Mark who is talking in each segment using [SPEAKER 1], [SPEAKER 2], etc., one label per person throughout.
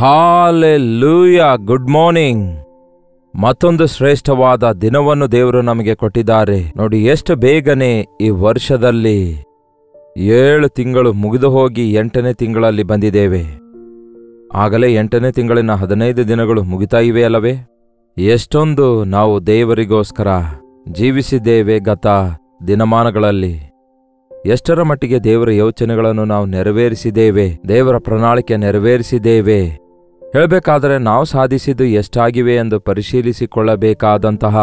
[SPEAKER 1] Hallelujah. Good morning. ಮತ್ತೊಂದು ಶ್ರೇಷ್ಠವಾದ ದಿನವನ್ನು ದೇವರು ನಮಗೆ ಕೊಟ್ಟಿದ್ದಾರೆ. ನೋಡಿ, ಎಷ್ಟು ಬೇಗನೆ ಈ ವರ್ಷದಲ್ಲಿ 7 ತಿಂಗಳು ಮುಗಿದು ಹೋಗಿ 8ನೇ ತಿಂಗಳಲ್ಲಿ ಬಂದಿದ್ದೇವೆ. ಆಗಲೇ 8ನೇ ತಿಂಗಳಿನ 15 ದಿನಗಳು ಮುಗಿತಾ ಇವೆ ಅಲ್ಲವೇ? ಎಷ್ಟೊಂದು ನಾವು ದೇವರಿಗೋಸ್ಕರ ಜೀವಿಸಿದ್ದೇವೆ ಗತ ದಿನಮಾನಗಳಲ್ಲಿ. ಎಷ್ಟರ ಮಟ್ಟಿಗೆ ದೇವರ ಯೋಚನೆಗಳನ್ನು ನಾವು ನೆರವೇರಿಸಿದ್ದೇವೆ, ದೇವರ ಪ್ರಣಾಳಿಕೆ ನೆರವೇರಿಸಿದ್ದೇವೆ. ಹೇಳಬೇಕಾದರೆ ನಾವು ಸಾಧಿಸಿದ್ದು ಎಷ್ಟಾಗಿವೆ ಎಂದು ಪರಿಶೀಲಿಸಿಕೊಳ್ಳಬೇಕಾದಂತಹ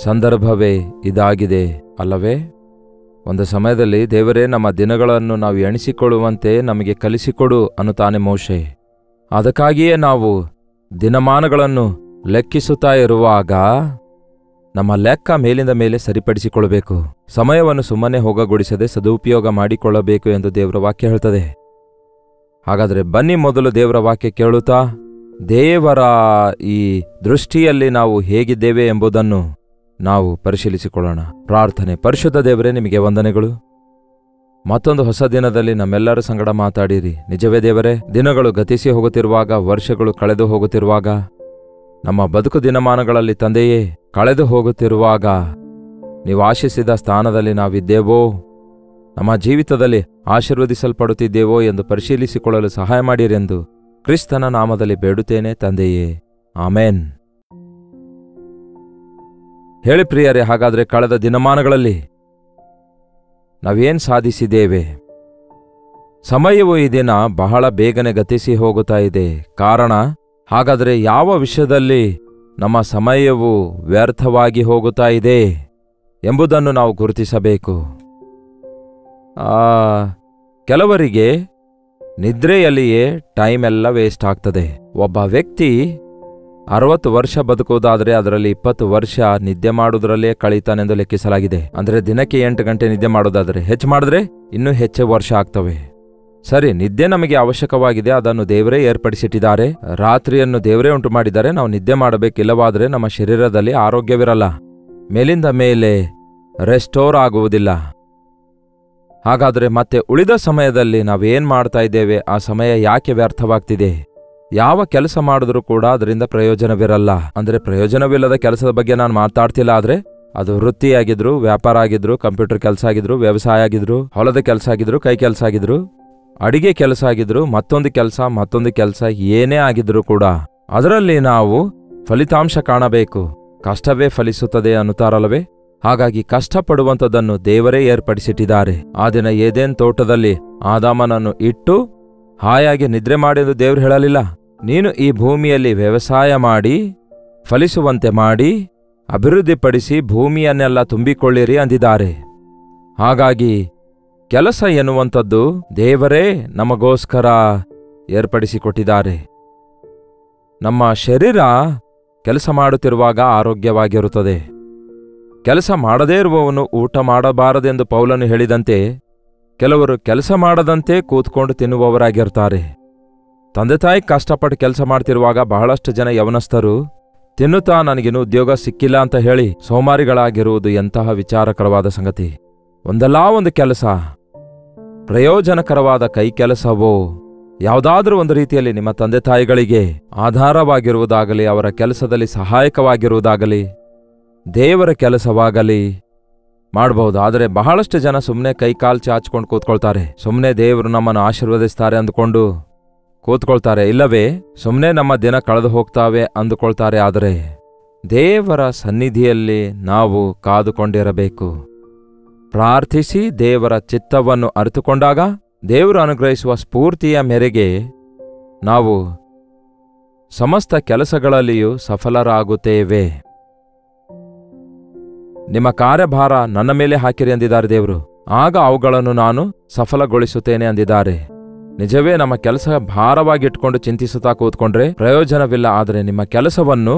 [SPEAKER 1] ಸಂದರ್ಭವೇ ಇದಾಗಿದೆ ಅಲ್ಲವೇ? ಒಂದು ಸಮಯದಲ್ಲಿ ದೇವರೇ ನಮ್ಮ ದಿನಗಳನ್ನು ನಾವು ಎಣಿಸಿಕೊಳ್ಳುವಂತೆ ನಮಗೆ ಕಲಿಸಿಕೊಡು ಅನ್ನುತ್ತಾನೆ ಮೋಶೆ. ಅದಕ್ಕಾಗಿಯೇ ನಾವು ದಿನಮಾನಗಳನ್ನು ಲೆಕ್ಕಿಸುತ್ತಾ ಇರುವಾಗ ನಮ್ಮ ಲೆಕ್ಕ ಮೇಲಿಂದ ಮೇಲೆ ಸರಿಪಡಿಸಿಕೊಳ್ಳಬೇಕು. ಸಮಯವನ್ನು ಸುಮ್ಮನೆ ಹೋಗಗೊಡಿಸದೆ ಸದುಪಯೋಗ ಮಾಡಿಕೊಳ್ಳಬೇಕು ಎಂದು ದೇವರ ವಾಕ್ಯ ಹೇಳ್ತದೆ. ಹಾಗಾದರೆ ಬನ್ನಿ ಮೊದಲು ದೇವರ ವಾಕ್ಯ ಕೇಳುತ್ತಾ ದೇವರ ಈ ದೃಷ್ಟಿಯಲ್ಲಿ ನಾವು ಹೇಗಿದ್ದೇವೆ ಎಂಬುದನ್ನು ನಾವು ಪರಿಶೀಲಿಸಿಕೊಳ್ಳೋಣ. ಪ್ರಾರ್ಥನೆ. ಪರಿಶುದ್ಧ ದೇವರೇ, ನಿಮಗೆ ವಂದನೆಗಳು. ಮತ್ತೊಂದು ಹೊಸ ದಿನದಲ್ಲಿ ನಮ್ಮೆಲ್ಲರ ಸಂಗಡ ಮಾತಾಡಿರಿ. ನಿಜವೇ ದೇವರೇ, ದಿನಗಳು ಗತಿಸಿ ಹೋಗುತ್ತಿರುವಾಗ, ವರ್ಷಗಳು ಕಳೆದು ಹೋಗುತ್ತಿರುವಾಗ, ನಮ್ಮ ಬದುಕು ದಿನಮಾನಗಳಲ್ಲಿ ತಂದೆಯೇ ಕಳೆದು ಹೋಗುತ್ತಿರುವಾಗ ನೀವು ಆಶಿಸಿದ ಸ್ಥಾನದಲ್ಲಿ ನಾವಿದ್ದೇವೋ, ನಮ್ಮ ಜೀವಿತದಲ್ಲಿ ಆಶೀರ್ವದಿಸಲ್ಪಡುತ್ತಿದ್ದೇವೋ ಎಂದು ಪರಿಶೀಲಿಸಿಕೊಳ್ಳಲು ಸಹಾಯ ಮಾಡಿರೆಂದು ಕ್ರಿಸ್ತನ ನಾಮದಲ್ಲಿ ಬೇಡುತ್ತೇನೆ ತಂದೆಯೇ, ಆಮೇನ್. ಹೇಳಿ ಪ್ರಿಯರೇ, ಹಾಗಾದರೆ ಕಳೆದ ದಿನಮಾನಗಳಲ್ಲಿ ನಾವೇನ್ ಸಾಧಿಸಿದ್ದೇವೆ? ಸಮಯವು ಈ ದಿನ ಬಹಳ ಬೇಗನೆ ಗತಿಸಿ ಹೋಗುತ್ತಾ ಇದೆ. ಕಾರಣ, ಹಾಗಾದರೆ ಯಾವ ವಿಷಯದಲ್ಲಿ ನಮ್ಮ ಸಮಯವು ವ್ಯರ್ಥವಾಗಿ ಹೋಗುತ್ತಾ ಇದೆ ಎಂಬುದನ್ನು ನಾವು ಗುರುತಿಸಬೇಕು. ಕೆಲವರಿಗೆ ನಿದ್ರೆಯಲ್ಲಿಯೇ ಟೈಮ್ ಎಲ್ಲ ವೇಸ್ಟ್ ಆಗ್ತದೆ. ಒಬ್ಬ ವ್ಯಕ್ತಿ 60 ವರ್ಷ ಬದುಕುವುದಾದರೆ ಅದರಲ್ಲಿ 20 ವರ್ಷ ನಿದ್ದೆ ಮಾಡುವುದರಲ್ಲೇ ಕಳೀತಾನೆಂದು ಲೆಕ್ಕಿಸಲಾಗಿದೆ. ಅಂದರೆ ದಿನಕ್ಕೆ 8 ಗಂಟೆ ನಿದ್ದೆ ಮಾಡೋದಾದರೆ, ಹೆಚ್ಚು ಮಾಡಿದ್ರೆ ಇನ್ನೂ ಹೆಚ್ಚು ವರ್ಷ ಆಗ್ತವೆ. ಸರಿ, ನಿದ್ದೆ ನಮಗೆ ಅವಶ್ಯಕವಾಗಿದೆ, ಅದನ್ನು ದೇವರೇ ಏರ್ಪಡಿಸಿಟ್ಟಿದ್ದಾರೆ. ರಾತ್ರಿಯನ್ನು ದೇವರೇ ಉಂಟು ಮಾಡಿದ್ದಾರೆ. ನಾವು ನಿದ್ದೆ ಮಾಡಬೇಕಿಲ್ಲವಾದರೆ ನಮ್ಮ ಶರೀರದಲ್ಲಿ ಆರೋಗ್ಯವಿರಲ್ಲ, ಮೇಲಿಂದ ಮೇಲೆ ರೆಸ್ಟೋರ್ ಆಗುವುದಿಲ್ಲ. ಹಾಗಾದರೆ ಮತ್ತೆ ಉಳಿದ ಸಮಯದಲ್ಲಿ ನಾವೇನ್ ಮಾಡ್ತಾ ಇದ್ದೇವೆ? ಆ ಸಮಯ ಯಾಕೆ ವ್ಯರ್ಥವಾಗ್ತಿದೆ? ಯಾವ ಕೆಲಸ ಮಾಡಿದ್ರೂ ಕೂಡ ಅದರಿಂದ ಪ್ರಯೋಜನವಿರಲ್ಲ. ಅಂದರೆ ಪ್ರಯೋಜನವಿಲ್ಲದ ಕೆಲಸದ ಬಗ್ಗೆ ನಾನು ಮಾತಾಡ್ತಿಲ್ಲ, ಆದ್ರೆ ಅದು ವೃತ್ತಿಯಾಗಿದ್ರು, ವ್ಯಾಪಾರ ಆಗಿದ್ರು, ಕಂಪ್ಯೂಟರ್ ಕೆಲಸ ಆಗಿದ್ರು, ವ್ಯವಸಾಯ ಆಗಿದ್ರು, ಹೊಲದ ಕೆಲಸ ಆಗಿದ್ರು, ಕೈ ಕೆಲಸ ಆಗಿದ್ರು, ಅಡಿಗೆ ಕೆಲಸ ಆಗಿದ್ರು, ಮತ್ತೊಂದು ಕೆಲಸ ಏನೇ ಆಗಿದ್ರು ಕೂಡ ಅದರಲ್ಲಿ ನಾವು ಫಲಿತಾಂಶ ಕಾಣಬೇಕು. ಕಷ್ಟವೇ ಫಲಿಸುತ್ತದೆ ಅನ್ನುತ್ತಾರಲ್ಲವೇ? ಹಾಗಾಗಿ ಕಷ್ಟಪಡುವಂಥದ್ದನ್ನು ದೇವರೇ ಏರ್ಪಡಿಸಿಟ್ಟಿದ್ದಾರೆ. ಆ ದಿನ ಏದೇನ್ ತೋಟದಲ್ಲಿ ಆದಾಮನನ್ನು ಇಟ್ಟು ಹಾಯಾಗಿ ನಿದ್ರೆ ಮಾಡಿ ಎಂದು ದೇವರು ಹೇಳಲಿಲ್ಲ. ನೀನು ಈ ಭೂಮಿಯಲ್ಲಿ ವ್ಯವಸಾಯ ಮಾಡಿ, ಫಲಿಸುವಂತೆ ಮಾಡಿ, ಅಭಿವೃದ್ಧಿಪಡಿಸಿ ಭೂಮಿಯನ್ನೆಲ್ಲ ತುಂಬಿಕೊಳ್ಳಿರಿ ಅಂದಿದ್ದಾರೆ. ಹಾಗಾಗಿ ಕೆಲಸ ಎನ್ನುವಂಥದ್ದು ದೇವರೇ ನಮಗೋಸ್ಕರ ಏರ್ಪಡಿಸಿಕೊಟ್ಟಿದ್ದಾರೆ. ನಮ್ಮ ಶರೀರ ಕೆಲಸ ಮಾಡುತ್ತಿರುವಾಗ ಆರೋಗ್ಯವಾಗಿರುತ್ತದೆ. ಕೆಲಸ ಮಾಡದೇ ಇರುವವನು ಊಟ ಮಾಡಬಾರದೆಂದು ಪೌಲನು ಹೇಳಿದಂತೆ, ಕೆಲವರು ಕೆಲಸ ಮಾಡದಂತೆ ಕೂತ್ಕೊಂಡು ತಿನ್ನುವವರಾಗಿರ್ತಾರೆ. ತಂದೆ ತಾಯಿ ಕಷ್ಟಪಟ್ಟು ಕೆಲಸ ಮಾಡ್ತಿರುವಾಗ ಬಹಳಷ್ಟು ಜನ ಯವನಸ್ಥರು ತಿನ್ನುತ್ತಾ ನನಗಿನ್ನೂ ಉದ್ಯೋಗ ಸಿಕ್ಕಿಲ್ಲ ಅಂತ ಹೇಳಿ ಸೋಮಾರಿಗಳಾಗಿರುವುದು ಎಂತಹ ವಿಚಾರಕರವಾದ ಸಂಗತಿ. ಒಂದಲ್ಲ ಒಂದು ಕೆಲಸ, ಪ್ರಯೋಜನಕರವಾದ ಕೈ ಕೆಲಸವೋ ಯಾವುದಾದ್ರೂ ಒಂದು ರೀತಿಯಲ್ಲಿ ನಿಮ್ಮ ತಂದೆ ತಾಯಿಗಳಿಗೆ ಆಧಾರವಾಗಿರುವುದಾಗಲಿ, ಅವರ ಕೆಲಸದಲ್ಲಿ ಸಹಾಯಕವಾಗಿರುವುದಾಗಲಿ, ದೇವರ ಕೆಲಸವಾಗಲಿ ಮಾಡಬಹುದು. ಆದರೆ ಬಹಳಷ್ಟು ಜನ ಸುಮ್ಮನೆ ಕೈಕಾಲು ಚಾಚ್ಕೊಂಡು ಕೂತ್ಕೊಳ್ತಾರೆ. ಸುಮ್ಮನೆ ದೇವರು ನಮ್ಮನ್ನು ಆಶೀರ್ವದಿಸ್ತಾರೆ ಅಂದುಕೊಂಡು ಕೂತ್ಕೊಳ್ತಾರೆ, ಇಲ್ಲವೇ ಸುಮ್ಮನೆ ನಮ್ಮ ದಿನ ಕಳೆದು ಹೋಗ್ತಾವೆ ಅಂದುಕೊಳ್ತಾರೆ. ಆದರೆ ದೇವರ ಸನ್ನಿಧಿಯಲ್ಲಿ ನಾವು ಕಾದುಕೊಂಡಿರಬೇಕು. ಪ್ರಾರ್ಥಿಸಿ ದೇವರ ಚಿತ್ತವನ್ನು ಅರಿತುಕೊಂಡಾಗ ದೇವರು ಅನುಗ್ರಹಿಸುವ ಸ್ಫೂರ್ತಿಯ ಮೇರೆಗೆ ನಾವು ಸಮಸ್ತ ಕೆಲಸಗಳಲ್ಲಿಯೂ ಸಫಲರಾಗುತ್ತೇವೆ. ನಿಮ್ಮ ಕಾರ್ಯಭಾರ ನನ್ನ ಮೇಲೆ ಹಾಕಿರಿ ಅಂದಿದ್ದಾರೆ ದೇವರು, ಆಗ ಅವುಗಳನ್ನು ನಾನು ಸಫಲಗೊಳಿಸುತ್ತೇನೆ ಅಂದಿದ್ದಾರೆ. ನಿಜವೇ ನಮ್ಮ ಕೆಲಸ ಭಾರವಾಗಿಟ್ಕೊಂಡು ಚಿಂತಿಸುತ್ತಾ ಕೂತ್ಕೊಂಡ್ರೆ ಪ್ರಯೋಜನವಿಲ್ಲ. ಆದರೆ ನಿಮ್ಮ ಕೆಲಸವನ್ನು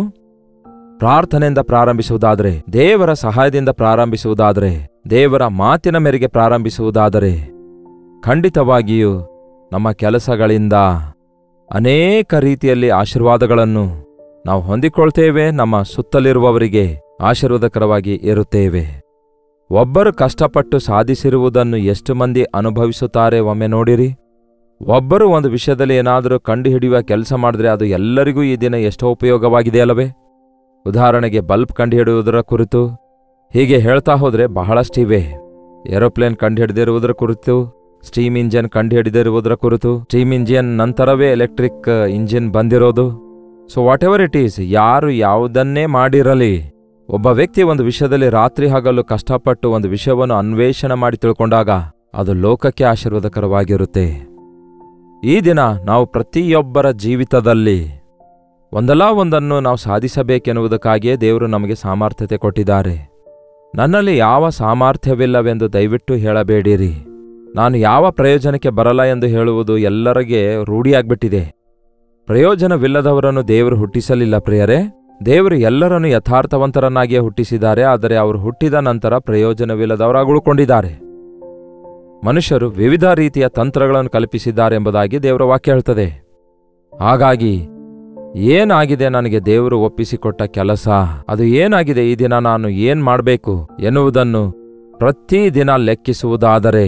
[SPEAKER 1] ಪ್ರಾರ್ಥನೆಯಿಂದ ಪ್ರಾರಂಭಿಸುವುದಾದರೆ, ದೇವರ ಸಹಾಯದಿಂದ ಪ್ರಾರಂಭಿಸುವುದಾದರೆ, ದೇವರ ಮಾತಿನ ಮೇರೆಗೆ ಪ್ರಾರಂಭಿಸುವುದಾದರೆ ಖಂಡಿತವಾಗಿಯೂ ನಮ್ಮ ಕೆಲಸಗಳಿಂದ ಅನೇಕ ರೀತಿಯಲ್ಲಿ ಆಶೀರ್ವಾದಗಳನ್ನು ನಾವು ಹೊಂದಿಕೊಳ್ತೇವೆ. ನಮ್ಮ ಸುತ್ತಲಿರುವವರಿಗೆ ಆಶೀರ್ವಾದಕರವಾಗಿ ಇರುತ್ತೇವೆ. ಒಬ್ಬರು ಕಷ್ಟಪಟ್ಟು ಸಾಧಿಸಿರುವುದನ್ನು ಎಷ್ಟು ಮಂದಿ ಅನುಭವಿಸುತ್ತಾರೆ ಒಮ್ಮೆ ನೋಡಿರಿ. ಒಬ್ಬರು ಒಂದು ವಿಷಯದಲ್ಲಿ ಏನಾದರೂ ಕಂಡುಹಿಡಿಯುವ ಕೆಲಸ ಮಾಡಿದ್ರೆ ಅದು ಎಲ್ಲರಿಗೂ ಈ ದಿನ ಎಷ್ಟೋ ಉಪಯೋಗವಾಗಿದೆ ಅಲ್ಲವೇ? ಉದಾಹರಣೆಗೆ ಬಲ್ಬ್ ಕಂಡುಹಿಡಿಯುವುದರ ಕುರಿತು ಹೀಗೆ ಹೇಳ್ತಾ ಹೋದರೆ ಬಹಳಷ್ಟಿವೆ. ಏರೋಪ್ಲೇನ್ ಕಂಡುಹಿಡಿದಿರುವುದರ ಕುರಿತು, ಸ್ಟೀಮ್ ಇಂಜಿನ್ ಕಂಡುಹಿಡಿದಿರುವುದರ ಕುರಿತು, ಸ್ಟೀಮ್ ಇಂಜಿನ್ ನಂತರವೇ ಎಲೆಕ್ಟ್ರಿಕ್ ಇಂಜಿನ್ ಬಂದಿರೋದು. So what ever it is, ಯಾರು ಯಾವುದನ್ನೇ ಮಾಡಿರಲಿ, ಒಬ್ಬ ವ್ಯಕ್ತಿ ಒಂದು ವಿಷಯದಲ್ಲಿ ರಾತ್ರಿ ಹಗಲು ಕಷ್ಟಪಟ್ಟು ಒಂದು ವಿಷಯವನ್ನು ಅನ್ವೇಷಣೆ ಮಾಡಿ ತಿಳ್ಕೊಂಡಾಗ ಅದು ಲೋಕಕ್ಕೆ ಆಶೀರ್ವಾದಕರವಾಗಿರುತ್ತೆ. ಈ ದಿನ ನಾವು ಪ್ರತಿಯೊಬ್ಬರ ಜೀವಿತದಲ್ಲಿ ಒಂದಲ್ಲ ಒಂದನ್ನು ನಾವು ಸಾಧಿಸಬೇಕೆನ್ನುವುದಕ್ಕಾಗಿಯೇ ದೇವರು ನಮಗೆ ಸಾಮರ್ಥ್ಯತೆ ಕೊಟ್ಟಿದ್ದಾರೆ. ನನ್ನಲ್ಲಿ ಯಾವ ಸಾಮರ್ಥ್ಯವಿಲ್ಲವೆಂದು ದಯವಿಟ್ಟು ಹೇಳಬೇಡಿರಿ. ನಾನು ಯಾವ ಪ್ರಯೋಜನಕ್ಕೆ ಬರಲ್ಲ ಎಂದು ಹೇಳುವುದು ಎಲ್ಲರಿಗೆ ರೂಢಿಯಾಗ್ಬಿಟ್ಟಿದೆ. ಪ್ರಯೋಜನವಿಲ್ಲದವರನ್ನು ದೇವರು ಹುಟ್ಟಿಸಲಿಲ್ಲ ಪ್ರಿಯರೇ. ದೇವರು ಎಲ್ಲರನ್ನು ಯಥಾರ್ಥವಂತರನ್ನಾಗಿಯೇ ಹುಟ್ಟಿಸಿದ್ದಾರೆ. ಆದರೆ ಅವರು ಹುಟ್ಟಿದ ನಂತರ ಪ್ರಯೋಜನವಿಲ್ಲದವರಾಗಿ ಉಳ್ಕೊಂಡಿದ್ದಾರೆ. ಮನುಷ್ಯರು ವಿವಿಧ ರೀತಿಯ ತಂತ್ರಗಳನ್ನು ಕಲ್ಪಿಸಿದ್ದಾರೆಂಬುದಾಗಿ ದೇವರ ವಾಕ್ಯ ಹೇಳ್ತದೆ. ಹಾಗಾಗಿ ಏನಾಗಿದೆ ನನಗೆ ದೇವರು ಒಪ್ಪಿಸಿಕೊಟ್ಟ ಕೆಲಸ, ಅದು ಏನಾಗಿದೆ, ಈ ದಿನ ನಾನು ಏನ್ ಮಾಡಬೇಕು ಎನ್ನುವುದನ್ನು ಪ್ರತಿದಿನ ಲೆಕ್ಕಿಸುವುದಾದರೆ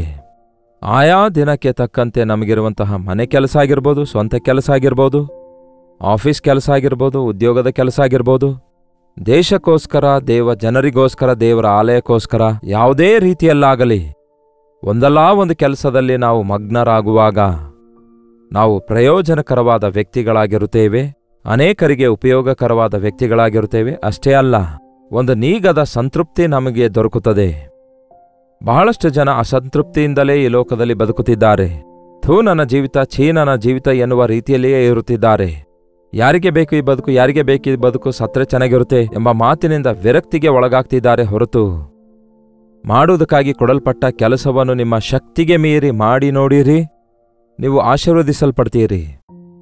[SPEAKER 1] ಆಯಾ ದಿನಕ್ಕೆ ತಕ್ಕಂತೆ ನಮಗಿರುವಂತಹ ಮನೆ ಕೆಲಸ ಆಗಿರ್ಬೋದು, ಸ್ವಂತ ಕೆಲಸ ಆಗಿರ್ಬೋದು, ಆಫೀಸ್ ಕೆಲಸ ಆಗಿರ್ಬೋದು, ಉದ್ಯೋಗದ ಕೆಲಸ ಆಗಿರ್ಬೋದು, ದೇಶಕ್ಕೋಸ್ಕರ, ಜನರಿಗೋಸ್ಕರ, ದೇವರ ಆಲಯಕ್ಕೋಸ್ಕರ, ಯಾವುದೇ ರೀತಿಯಲ್ಲಾಗಲಿ ಒಂದಲ್ಲ ಒಂದು ಕೆಲಸದಲ್ಲಿ ನಾವು ಮಗ್ನರಾಗುವಾಗ ನಾವು ಪ್ರಯೋಜನಕರವಾದ ವ್ಯಕ್ತಿಗಳಾಗಿರುತ್ತೇವೆ, ಅನೇಕರಿಗೆ ಉಪಯೋಗಕರವಾದ ವ್ಯಕ್ತಿಗಳಾಗಿರುತ್ತೇವೆ. ಅಷ್ಟೇ ಅಲ್ಲ, ಒಂದು ನೀಗದ ಸಂತೃಪ್ತಿ ನಮಗೆ ದೊರಕುತ್ತದೆ. ಬಹಳಷ್ಟು ಜನ ಅಸಂತೃಪ್ತಿಯಿಂದಲೇ ಈ ಲೋಕದಲ್ಲಿ ಬದುಕುತ್ತಿದ್ದಾರೆ. ನನ್ನ ಜೀವಿತ, ನನ್ನ ಜೀವಿತ ಎನ್ನುವ ರೀತಿಯಲ್ಲಿಯೇ ಇರುತ್ತಿದ್ದಾರೆ. ಯಾರಿಗೆ ಬೇಕು ಈ ಬದುಕು, ಯಾರಿಗೆ ಬೇಕು ಈ ಬದುಕು, ಸತ್ರೆ ಚೆನ್ನಾಗಿರುತ್ತೆ ಎಂಬ ಮಾತಿನಿಂದ ವಿರಕ್ತಿಗೆ ಒಳಗಾಗ್ತಿದ್ದಾರೆ ಹೊರತು ಮಾಡುವುದಕ್ಕಾಗಿ ಕೊಡಲ್ಪಟ್ಟ ಕೆಲಸವನ್ನು ನಿಮ್ಮ ಶಕ್ತಿಗೆ ಮೀರಿ ಮಾಡಿ ನೋಡಿರಿ, ನೀವು ಆಶೀರ್ವದಿಸಲ್ಪಡ್ತೀರಿ.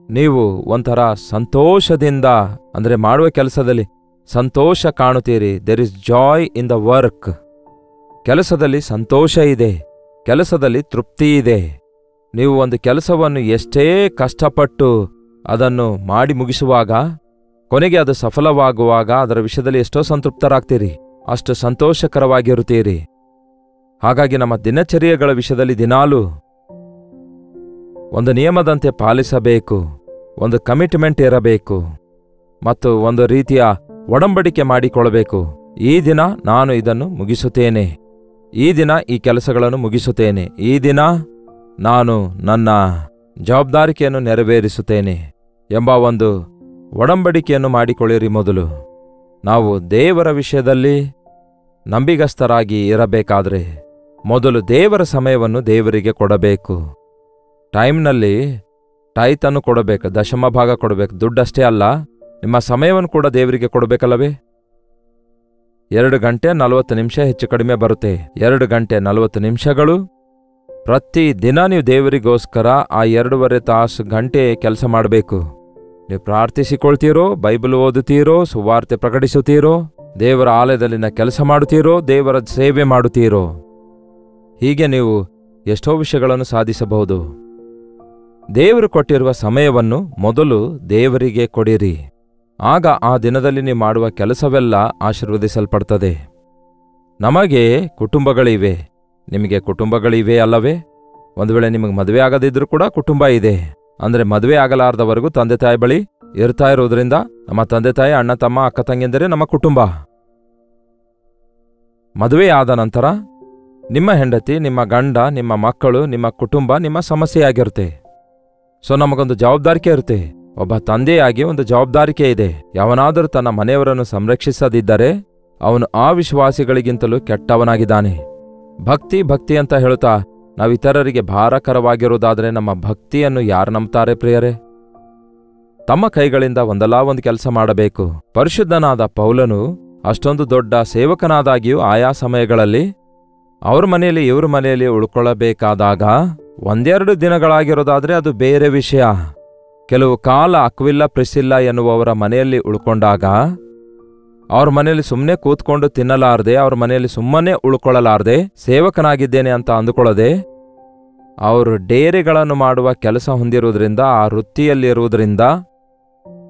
[SPEAKER 1] ನೀವು ಒಂಥರ ಸಂತೋಷದಿಂದ, ಅಂದರೆ ಮಾಡುವ ಕೆಲಸದಲ್ಲಿ ಸಂತೋಷ ಕಾಣುತ್ತೀರಿ. There is joy in the work. ಕೆಲಸದಲ್ಲಿ ಸಂತೋಷ ಇದೆ, ಕೆಲಸದಲ್ಲಿ ತೃಪ್ತಿ ಇದೆ. ನೀವು ಒಂದು ಕೆಲಸವನ್ನು ಎಷ್ಟೇ ಕಷ್ಟಪಟ್ಟು ಅದನ್ನು ಮಾಡಿ ಮುಗಿಸುವಾಗ, ಕೊನೆಗೆ ಅದು ಸಫಲವಾಗುವಾಗ ಅದರ ವಿಷಯದಲ್ಲಿ ಎಷ್ಟೋ ಸಂತೃಪ್ತರಾಗ್ತೀರಿ, ಅಷ್ಟು ಸಂತೋಷಕರವಾಗಿರುತ್ತೀರಿ. ಹಾಗಾಗಿ ನಮ್ಮ ದಿನಚರ್ಯೆಗಳ ವಿಷಯದಲ್ಲಿ ದಿನಾಲೂ ಒಂದು ನಿಯಮದಂತೆ ಪಾಲಿಸಬೇಕು, ಒಂದು ಕಮಿಟ್ಮೆಂಟ್ ಇರಬೇಕು ಮತ್ತು ಒಂದು ರೀತಿಯ ಒಡಂಬಡಿಕೆ ಮಾಡಿಕೊಳ್ಳಬೇಕು. ಈ ದಿನ ನಾನು ಇದನ್ನು ಮುಗಿಸುತ್ತೇನೆ, ಈ ದಿನ ಈ ಕೆಲಸಗಳನ್ನು ಮುಗಿಸುತ್ತೇನೆ, ಈ ದಿನ ನಾನು ನನ್ನ ಜವಾಬ್ದಾರಿಕೆಯನ್ನು ನೆರವೇರಿಸುತ್ತೇನೆ ಎಂಬ ಒಂದು ಒಡಂಬಡಿಕೆಯನ್ನು ಮಾಡಿಕೊಳ್ಳಿರಿ. ಮೊದಲು ನಾವು ದೇವರ ವಿಷಯದಲ್ಲಿ ನಂಬಿಗಸ್ತರಾಗಿ ಇರಬೇಕಾದ್ರೆ ಮೊದಲು ದೇವರ ಸಮಯವನ್ನು ದೇವರಿಗೆ ಕೊಡಬೇಕು. ಟೈಮ್ನಲ್ಲಿ ಟೈತನ್ನು ಕೊಡಬೇಕು, ದಶಮ ಭಾಗ ಕೊಡಬೇಕು. ದುಡ್ಡಷ್ಟೇ ಅಲ್ಲ, ನಿಮ್ಮ ಸಮಯವನ್ನು ಕೂಡ ದೇವರಿಗೆ ಕೊಡಬೇಕಲ್ಲವೇ? 2 ಗಂಟೆ 40 ನಿಮಿಷ ಹೆಚ್ಚು ಕಡಿಮೆ ಬರುತ್ತೆ. 2 ಗಂಟೆ 40 ನಿಮಿಷಗಳು ಪ್ರತಿ ದಿನ ನೀವು ದೇವರಿಗೋಸ್ಕರ ಆ 2.5 ತಾಸು ಗಂಟೆ ಕೆಲಸ ಮಾಡಬೇಕು. ನೀವು ಪ್ರಾರ್ಥಿಸಿಕೊಳ್ತೀರೋ, ಬೈಬಲ್ ಓದುತ್ತೀರೋ, ಸುವಾರ್ತೆ ಪ್ರಕಟಿಸುತ್ತೀರೋ, ದೇವರ ಆಲಯದಲ್ಲಿನ ಕೆಲಸ ಮಾಡುತ್ತೀರೋ, ದೇವರ ಸೇವೆ ಮಾಡುತ್ತೀರೋ, ಹೀಗೆ ನೀವು ಎಷ್ಟೋ ವಿಷಯಗಳನ್ನು ಸಾಧಿಸಬಹುದು. ದೇವರು ಕೊಟ್ಟಿರುವ ಸಮಯವನ್ನು ಮೊದಲು ದೇವರಿಗೆ ಕೊಡಿರಿ. ಆಗ ಆ ದಿನದಲ್ಲಿ ನೀವು ಮಾಡುವ ಕೆಲಸವೆಲ್ಲ ಆಶೀರ್ವದಿಸಲ್ಪಡ್ತದೆ. ನಮಗೆ ಕುಟುಂಬಗಳಿವೆ, ನಿಮಗೆ ಕುಟುಂಬಗಳಿವೆ ಅಲ್ಲವೇ? ಒಂದು ವೇಳೆ ನಿಮಗೆ ಮದುವೆ ಆಗದಿದ್ರೂ ಕೂಡ ಕುಟುಂಬ ಇದೆ. ಅಂದರೆ ಮದುವೆ ಆಗಲಾರ್ದವರೆಗೂ ತಂದೆ ತಾಯಿ ಬಳಿ ಇರ್ತಾ ಇರೋದ್ರಿಂದ ನಮ್ಮ ತಂದೆ ತಾಯಿ, ಅಣ್ಣ ತಮ್ಮ, ಅಕ್ಕ ತಂಗಿಯಂದರೆ ನಮ್ಮ ಕುಟುಂಬ. ಮದುವೆ ಆದ ನಂತರ ನಿಮ್ಮ ಹೆಂಡತಿ, ನಿಮ್ಮ ಗಂಡ, ನಿಮ್ಮ ಮಕ್ಕಳು, ನಿಮ್ಮ ಕುಟುಂಬ ನಿಮ್ಮ ಸಮಸ್ಯೆಯಾಗಿರುತ್ತೆ. ಸೊ ನಮಗೊಂದು ಜವಾಬ್ದಾರಿಕೆ ಇರುತ್ತೆ. ಒಬ್ಬ ತಂದೆಯಾಗಿ ಒಂದು ಜವಾಬ್ದಾರಿಕೆ ಇದೆ. ಯಾವನಾದರೂ ತನ್ನ ಮನೆಯವರನ್ನು ಸಂರಕ್ಷಿಸದಿದ್ದರೆ ಅವನು ಆ ವಿಶ್ವಾಸಿಗಳಿಗಿಂತಲೂ ಕೆಟ್ಟವನಾಗಿದ್ದಾನೆ. ಭಕ್ತಿ ಅಂತ ಹೇಳುತ್ತಾ ನಾವು ಇತರರಿಗೆ ಭಾರಕರವಾಗಿರುವುದಾದರೆ ನಮ್ಮ ಭಕ್ತಿಯನ್ನು ಯಾರು ನಂಬ್ತಾರೆ ಪ್ರಿಯರೇ? ತಮ್ಮ ಕೈಗಳಿಂದ ಒಂದಲ್ಲ ಒಂದು ಕೆಲಸ ಮಾಡಬೇಕು. ಪರಿಶುದ್ಧನಾದ ಪೌಲನು ಅಷ್ಟೊಂದು ದೊಡ್ಡ ಸೇವಕನಾದಾಗಿಯೂ ಆಯಾ ಸಮಯಗಳಲ್ಲಿ ಅವ್ರ ಮನೆಯಲ್ಲಿ ಇವ್ರ ಮನೆಯಲ್ಲಿ ಉಳ್ಕೊಳ್ಳಬೇಕಾದಾಗ 1-2 ದಿನಗಳಾಗಿರೋದಾದ್ರೆ ಅದು ಬೇರೆ ವಿಷಯ. ಕೆಲವು ಕಾಲ ಅಕ್ವಿಲ್ಲ ಪ್ರಿಸಿಲ್ಲ ಎನ್ನುವವರ ಮನೆಯಲ್ಲಿ ಉಳ್ಕೊಂಡಾಗ ಅವ್ರ ಮನೆಯಲ್ಲಿ ಸುಮ್ಮನೆ ಕೂತ್ಕೊಂಡು ತಿನ್ನಲಾರದೆ, ಅವ್ರ ಮನೆಯಲ್ಲಿ ಸುಮ್ಮನೆ ಉಳ್ಕೊಳ್ಳಲಾರದೆ, ಸೇವಕನಾಗಿದ್ದೇನೆ ಅಂತ ಅಂದುಕೊಳ್ಳದೆ, ಅವರು ಡೇರೆಗಳನ್ನು ಮಾಡುವ ಕೆಲಸ ಹೊಂದಿರುವುದರಿಂದ, ಆ ವೃತ್ತಿಯಲ್ಲಿರುವುದರಿಂದ,